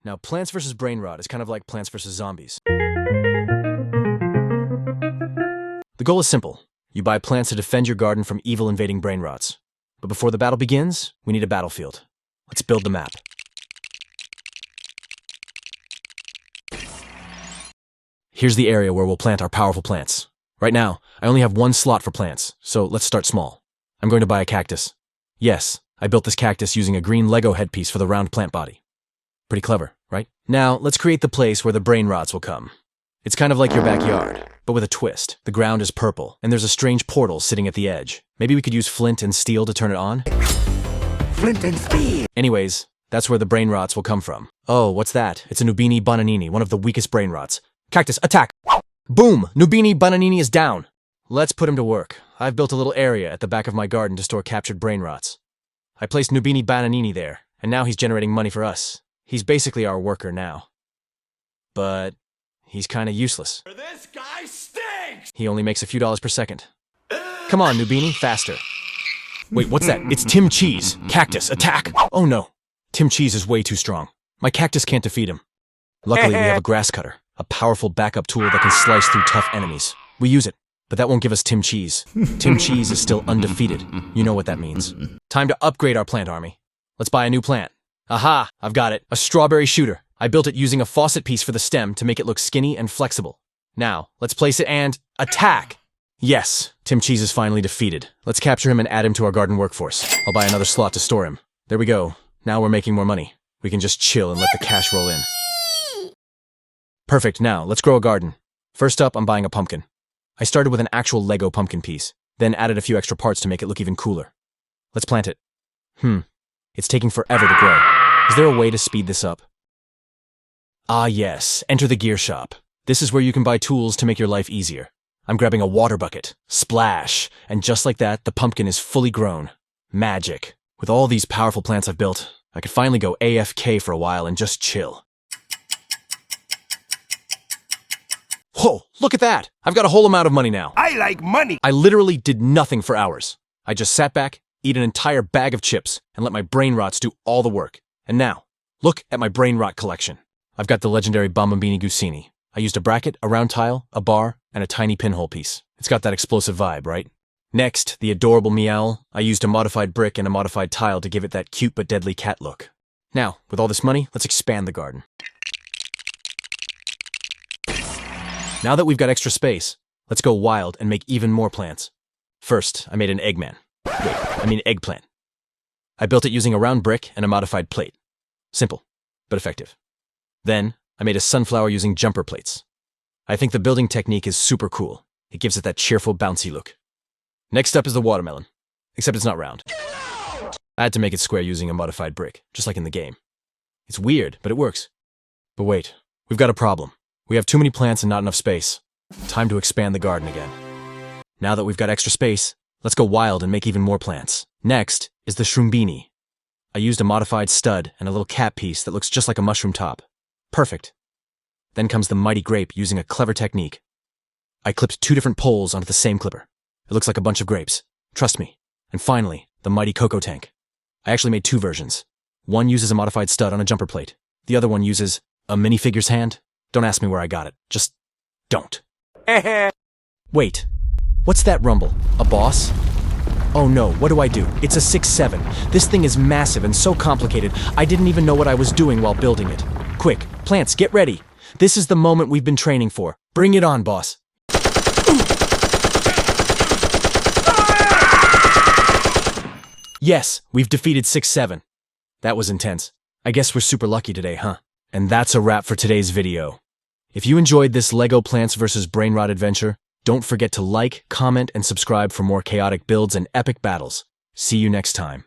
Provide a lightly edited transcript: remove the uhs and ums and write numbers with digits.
Now, Plants vs. Brainrot is kind of like Plants vs. Zombies. The goal is simple. You buy plants to defend your garden from evil invading Brainrots. But before the battle begins, we need a battlefield. Let's build the map. Here's the area where we'll plant our powerful plants. Right now, I only have one slot for plants, so let's start small. I'm going to buy a cactus. Yes, I built this cactus using a green Lego headpiece for the round plant body. Pretty clever, right? Now, let's create the place where the Brainrots will come. It's kind of like your backyard, but with a twist. The ground is purple, and there's a strange portal sitting at the edge. Maybe we could use flint and steel to turn it on? Flint and steel! Anyways, that's where the Brainrots will come from. Oh, what's that? It's a Nubini Bananini, one of the weakest Brainrots. Cactus, attack! Boom! Nubini Bananini is down! Let's put him to work. I've built a little area at the back of my garden to store captured Brainrots. I placed Nubini Bananini there, and now he's generating money for us. He's basically our worker now. But he's kinda useless. This guy stinks! He only makes a few dollars per second. Come on, Nubini, faster. Wait, what's that? It's Tim Cheese. Cactus, attack! Oh no. Tim Cheese is way too strong. My cactus can't defeat him. Luckily, we have a grass cutter, a powerful backup tool that can slice through tough enemies. We use it, but that won't give us Tim Cheese. Tim Cheese is still undefeated. You know what that means. Time to upgrade our plant army. Let's buy a new plant. Aha! I've got it. A strawberry shooter. I built it using a faucet piece for the stem to make it look skinny and flexible. Now, let's place it and attack! Yes, Tim Cheese is finally defeated. Let's capture him and add him to our garden workforce. I'll buy another slot to store him. There we go. Now we're making more money. We can just chill and let the cash roll in. Perfect, now let's grow a garden. First up, I'm buying a pumpkin. I started with an actual Lego pumpkin piece, then added a few extra parts to make it look even cooler. Let's plant it. It's taking forever to grow. Is there a way to speed this up? Ah yes, enter the gear shop. This is where you can buy tools to make your life easier. I'm grabbing a water bucket. Splash! And just like that, the pumpkin is fully grown. Magic. With all these powerful plants I've built, I could finally go AFK for a while and just chill. Whoa, look at that! I've got a whole amount of money now. I like money! I literally did nothing for hours. I just sat back, eat an entire bag of chips, and let my Brainrots do all the work. And now, look at my Brainrot collection. I've got the legendary Bambambini Gusini. I used a bracket, a round tile, a bar, and a tiny pinhole piece. It's got that explosive vibe, right? Next, the adorable Meowl. I used a modified brick and a modified tile to give it that cute but deadly cat look. Now, with all this money, let's expand the garden. Now that we've got extra space, let's go wild and make even more plants. First, I made an eggplant. I built it using a round brick and a modified plate. Simple, but effective. Then, I made a sunflower using jumper plates. I think the building technique is super cool. It gives it that cheerful, bouncy look. Next up is the watermelon, except it's not round. I had to make it square using a modified brick, just like in the game. It's weird, but it works. But wait, we've got a problem. We have too many plants and not enough space. Time to expand the garden again. Now that we've got extra space, let's go wild and make even more plants. Next is the Shroombini. I used a modified stud and a little cap piece that looks just like a mushroom top. Perfect. Then comes the mighty grape using a clever technique. I clipped 2 different poles onto the same clipper. It looks like a bunch of grapes. Trust me. And finally, the mighty cocoa tank. I actually made 2 versions. One uses a modified stud on a jumper plate. The other one uses a minifigure's hand. Don't ask me where I got it. Just don't. Wait. What's that rumble? A boss? Oh no, what do I do? It's a 6-7. This thing is massive and so complicated, I didn't even know what I was doing while building it. Quick, plants, get ready. This is the moment we've been training for. Bring it on, boss. Yes, we've defeated 6-7. That was intense. I guess we're super lucky today, huh? And that's a wrap for today's video. If you enjoyed this LEGO Plants vs. Brainrot adventure, don't forget to like, comment, and subscribe for more chaotic builds and epic battles. See you next time.